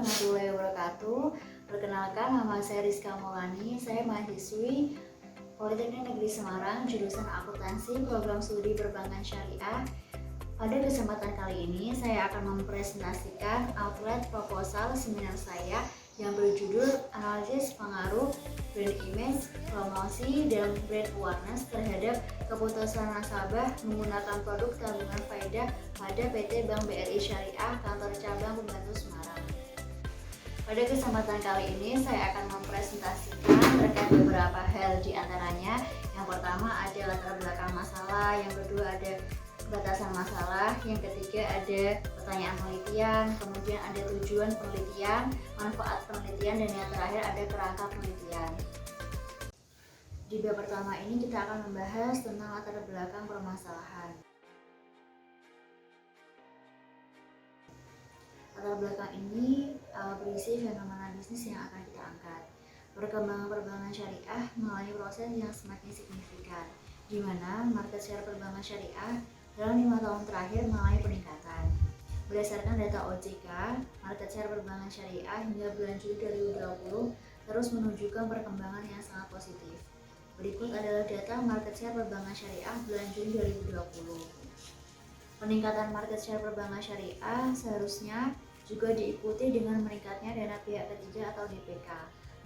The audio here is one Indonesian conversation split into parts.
warahmatullahi wabarakatuh. Perkenalkan, nama saya Rizka Maulani. Saya mahasiswi Politeknik Negeri Semarang, jurusan akuntansi, program studi perbankan syariah. Pada kesempatan kali ini, saya akan mempresentasikan outline proposal seminar saya yang berjudul Analisis Pengaruh Brand Image, Promosi, dan Brand Awareness terhadap keputusan nasabah menggunakan produk tabungan faedah pada PT Bank BRI Syariah Kantor Cabang Pembantu Semarang. Pada kesempatan kali ini saya akan mempresentasikan terkait beberapa hal, di antaranya yang pertama ada latar belakang masalah, yang kedua ada batasan masalah, yang ketiga ada pertanyaan penelitian, kemudian ada tujuan penelitian, manfaat penelitian, dan yang terakhir ada kerangka penelitian. Di bab pertama ini kita akan membahas tentang latar belakang permasalahan. Latar belakang ini berisi fenomena bisnis yang akan kita angkat. Perkembangan perbankan syariah mengalami proses yang semakin signifikan, di mana market share perbankan syariah dalam 5 tahun terakhir mengalami peningkatan. Berdasarkan data OJK, market share perbankan syariah hingga bulan Juli 2020 terus menunjukkan perkembangan yang sangat positif. Berikut adalah data market share perbankan syariah bulan Juli 2020. Peningkatan market share perbankan syariah seharusnya juga diikuti dengan meningkatnya dana pihak ketiga atau DPK.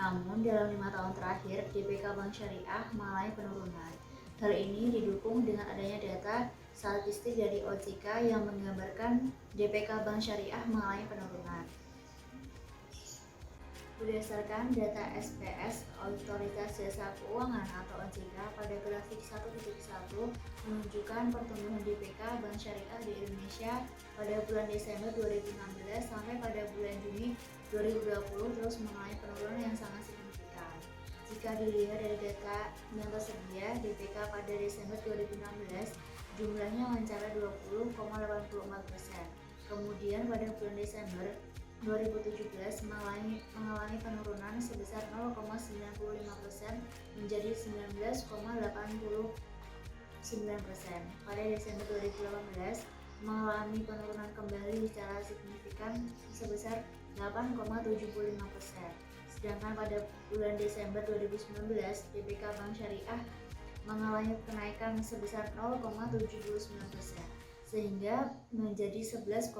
Namun dalam 5 tahun terakhir, DPK Bank Syariah mengalami penurunan. Hal ini didukung dengan adanya data statistik dari OJK yang menggambarkan DPK Bank Syariah mengalami penurunan. Berdasarkan data SPS Otoritas Jasa Keuangan atau OJK pada grafik 1.1 menunjukkan pertumbuhan DPK Bank Syariah di Indonesia pada bulan Desember 2016 sampai pada bulan Juni 2020 terus mengalami penurunan yang sangat signifikan. Jika dilihat dari data yang tersedia, DPK pada Desember 2016 jumlahnya mencapai 20,84%. Kemudian pada bulan Desember 2017 mengalami penurunan sebesar 0,95% menjadi 19,89%. Pada Desember 2018 mengalami penurunan kembali secara signifikan sebesar 8,75%. Sedangkan pada bulan Desember 2019 DPK Bank Syariah mengalami kenaikan sebesar 0,79% sehingga menjadi 11,93%.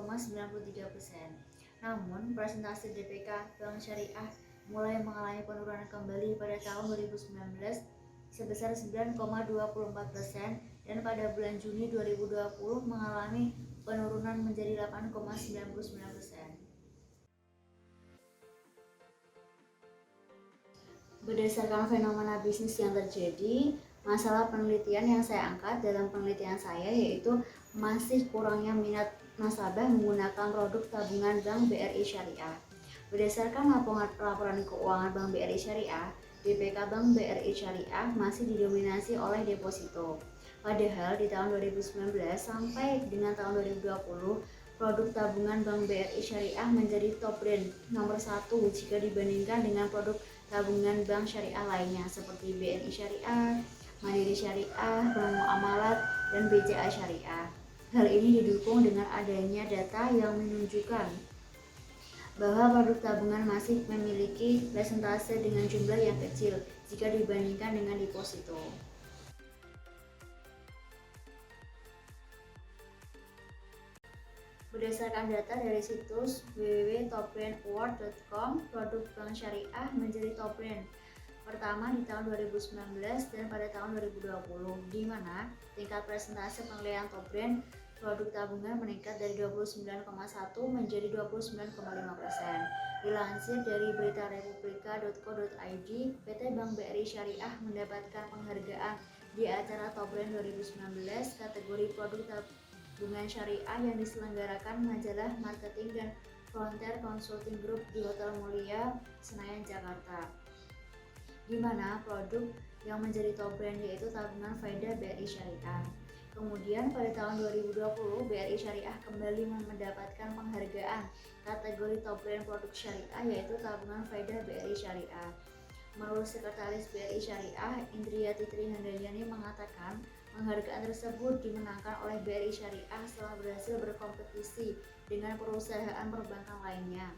Namun, presentasi DPK Bank Syariah mulai mengalami penurunan kembali pada tahun 2019 sebesar 9,24% dan pada bulan Juni 2020 mengalami penurunan menjadi 8,99%. Berdasarkan fenomena bisnis yang terjadi, masalah penelitian yang saya angkat dalam penelitian saya yaitu masih kurangnya minat nasabah menggunakan produk tabungan Bank BRI Syariah. Berdasarkan laporan keuangan Bank BRI Syariah, DPK Bank BRI Syariah masih didominasi oleh deposito. Padahal di tahun 2019 sampai dengan tahun 2020, produk tabungan Bank BRI Syariah menjadi top brand nomor 1 jika dibandingkan dengan produk tabungan bank syariah lainnya seperti BNI Syariah, Mandiri Syariah, Bank Muamalat, dan BCA Syariah. Hal ini didukung dengan adanya data yang menunjukkan bahwa produk tabungan masih memiliki persentase dengan jumlah yang kecil jika dibandingkan dengan deposito. Berdasarkan data dari situs www.topbrandaward.com, produk bank syariah menjadi top brand pertama di tahun 2019 dan pada tahun 2020, di mana tingkat presentase penilaian top brand produk tabungan meningkat dari 29,1 menjadi 29,5%. Dilansir dari berita republika.co.id, PT Bank BRI Syariah mendapatkan penghargaan di acara Top Brand 2019 kategori produk tabungan syariah yang diselenggarakan majalah Marketing dan Frontier Consulting Group di Hotel Mulia, Senayan, Jakarta, di mana produk yang menjadi top brand yaitu tabungan faedah BRI Syariah. Kemudian pada tahun 2020, BRI Syariah kembali mendapatkan penghargaan kategori top brand produk syariah yaitu tabungan faedah BRI Syariah. Menurut Sekretaris BRI Syariah, Indriati Trihandayani mengatakan penghargaan tersebut dimenangkan oleh BRI Syariah setelah berhasil berkompetisi dengan perusahaan perbankan lainnya.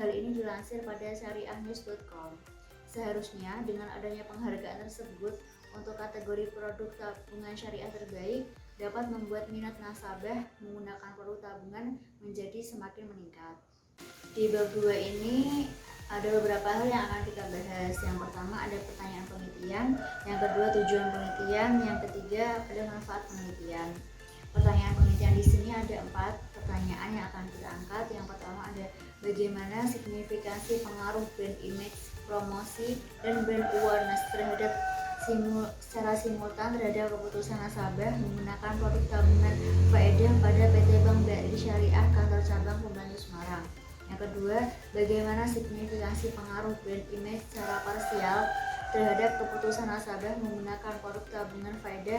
Hal ini dilansir pada syariahnews.com. Seharusnya dengan adanya penghargaan tersebut untuk kategori produk tabungan syariah terbaik dapat membuat minat nasabah menggunakan produk tabungan menjadi semakin meningkat. Di bab 2 ini ada beberapa hal yang akan kita bahas. Yang pertama ada pertanyaan penelitian, yang kedua tujuan penelitian, yang ketiga ada manfaat penelitian. Pertanyaan penelitian di sini ada 4 pertanyaan yang akan kita angkat. Yang pertama ada bagaimana signifikansi pengaruh brand image, promosi, dan brand awareness terhadap secara simultan terhadap keputusan nasabah menggunakan produk tabungan faedah pada PT Bank BRI Syariah Kantor Cabang Pembantu Semarang. Yang kedua, bagaimana signifikansi pengaruh brand image secara parsial terhadap keputusan nasabah menggunakan produk tabungan faedah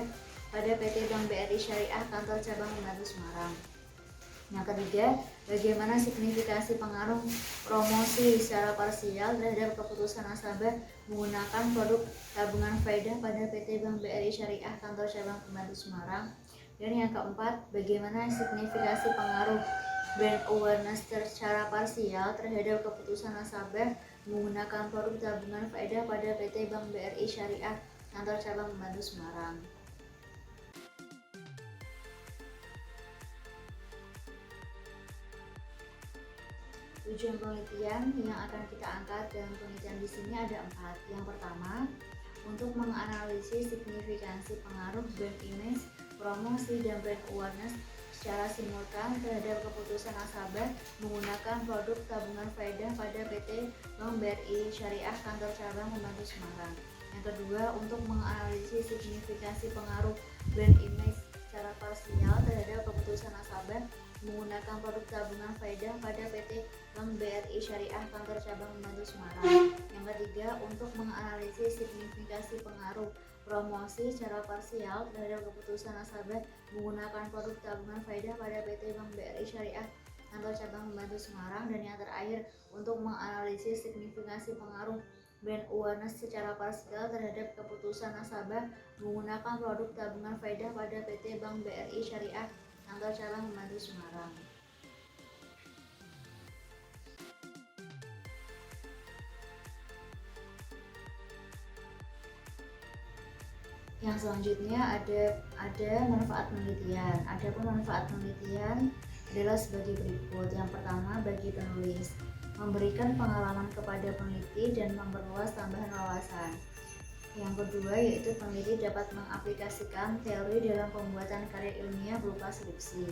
pada PT Bank BRI Syariah Kantor Cabang Pembantu Semarang. Yang ketiga, bagaimana signifikansi pengaruh promosi secara parsial terhadap keputusan nasabah menggunakan produk tabungan faedah pada PT Bank BRI Syariah Kantor Cabang Pembantu Semarang. Dan yang keempat, bagaimana signifikansi pengaruh brand awareness secara parsial terhadap keputusan nasabah menggunakan produk tabungan faedah pada PT Bank BRI Syariah Kantor Cabang Pembantu Semarang. Tujuan penelitian yang akan kita angkat dalam penelitian di sini ada 4. Yang pertama, untuk menganalisis signifikansi pengaruh brand image, promosi, dan brand awareness secara simultan terhadap keputusan nasabah menggunakan produk tabungan faedah pada PT Bank BRI Syariah Kantor Cabang Pembantu Semarang. Yang kedua, untuk menganalisis signifikansi pengaruh brand image secara parsial terhadap keputusan nasabah menggunakan produk tabungan faedah pada PT Bank BRI Syariah Kantor Cabang Pembantu Semarang. Yang ketiga, untuk menganalisis signifikansi pengaruh promosi secara parsial terhadap keputusan nasabah menggunakan produk tabungan faedah pada PT Bank BRI Syariah Kantor Cabang Pembantu Semarang. Dan yang terakhir, untuk menganalisis signifikansi pengaruh brand awareness secara parsial terhadap keputusan nasabah menggunakan produk tabungan faedah pada PT Bank BRI Syariah Kantor Cabang Pembantu Semarang. Yang selanjutnya ada manfaat penelitian. Adapun manfaat penelitian adalah sebagai berikut. Yang pertama, bagi penulis, memberikan pengalaman kepada peneliti dan memperluas tambahan wawasan. Yang kedua, yaitu peneliti dapat mengaplikasikan teori dalam pembuatan karya ilmiah berupa skripsi.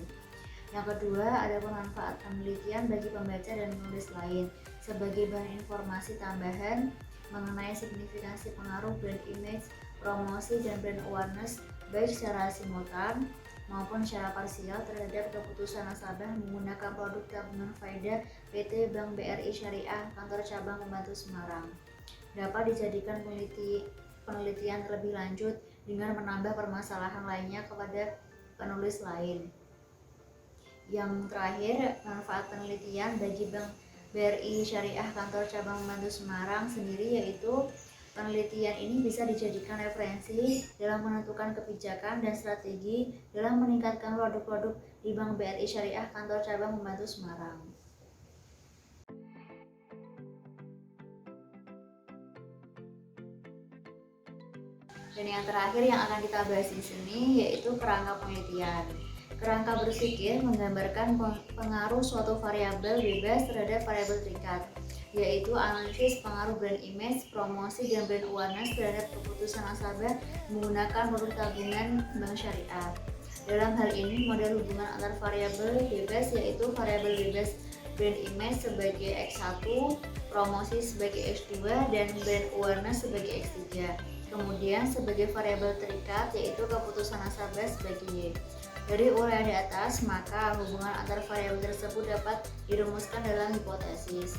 Yang kedua, ada manfaat penelitian bagi pembaca dan penulis lain sebagai bahan informasi tambahan mengenai signifikansi pengaruh brand image, promosi, dan brand awareness baik secara simultan maupun secara parsial terhadap keputusan nasabah menggunakan produk tabungan faedah PT Bank BRI Syariah Kantor Cabang Pembantu Semarang. Dapat dijadikan penelitian terlebih lanjut dengan menambah permasalahan lainnya kepada penulis lain. Yang terakhir, manfaat penelitian bagi Bank BRI Syariah Kantor Cabang Pembantu Semarang sendiri, yaitu penelitian ini bisa dijadikan referensi dalam menentukan kebijakan dan strategi dalam meningkatkan produk-produk di Bank BRI Syariah Kantor Cabang Pembantu Semarang. Dan yang terakhir yang akan kita bahas di sini yaitu kerangka penelitian. Kerangka berpikir menggambarkan pengaruh suatu variabel bebas terhadap variabel terikat, yaitu analisis pengaruh brand image, promosi, dan brand awareness terhadap keputusan nasabah menggunakan produk tabungan bank syariah. Dalam hal ini, model hubungan antar variabel bebas yaitu variabel bebas brand image sebagai X1, promosi sebagai X2, dan brand awareness sebagai X3. Kemudian sebagai variabel terikat yaitu keputusan nasabah sebagai Y. Dari uraian di atas, maka hubungan antar variabel tersebut dapat dirumuskan dalam hipotesis.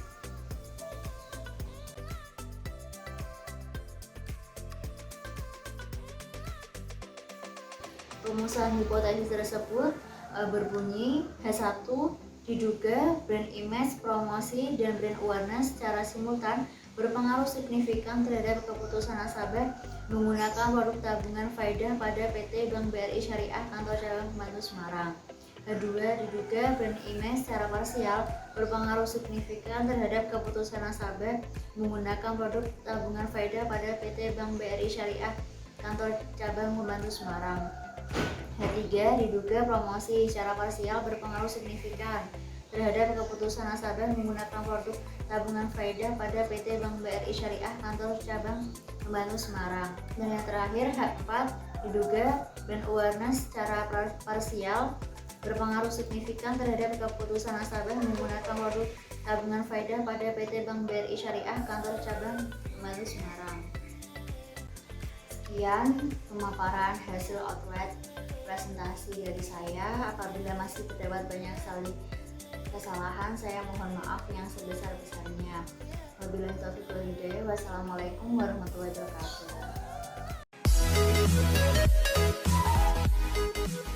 Rumusan hipotesis tersebut berbunyi H1 diduga brand image, promosi, dan brand awareness secara simultan berpengaruh signifikan terhadap keputusan nasabah menggunakan produk tabungan faedah pada PT Bank BRI Syariah Kantor Cabang Pembantu Semarang. Kedua, diduga brand image secara parsial berpengaruh signifikan terhadap keputusan nasabah menggunakan produk tabungan faedah pada PT Bank BRI Syariah kantor cabang Pembantu Semarang. Ketiga, diduga promosi secara parsial berpengaruh signifikan terhadap keputusan nasabah menggunakan produk tabungan faedah pada PT Bank BRI Syariah kantor cabang Pembantu Semarang. Dan yang terakhir, H4, diduga brand awareness secara parsial berpengaruh signifikan terhadap keputusan nasabah menggunakan produk tabungan faedah pada PT Bank BRI Syariah kantor cabang Pembantu Semarang. Sekian pemaparan hasil outlet presentasi dari saya. Apabila masih terdapat banyak sekali kesalahan, saya mohon maaf yang sebesar-besarnya. Wabillahi taufiq wal hidayah. Wassalamualaikum warahmatullahi wabarakatuh.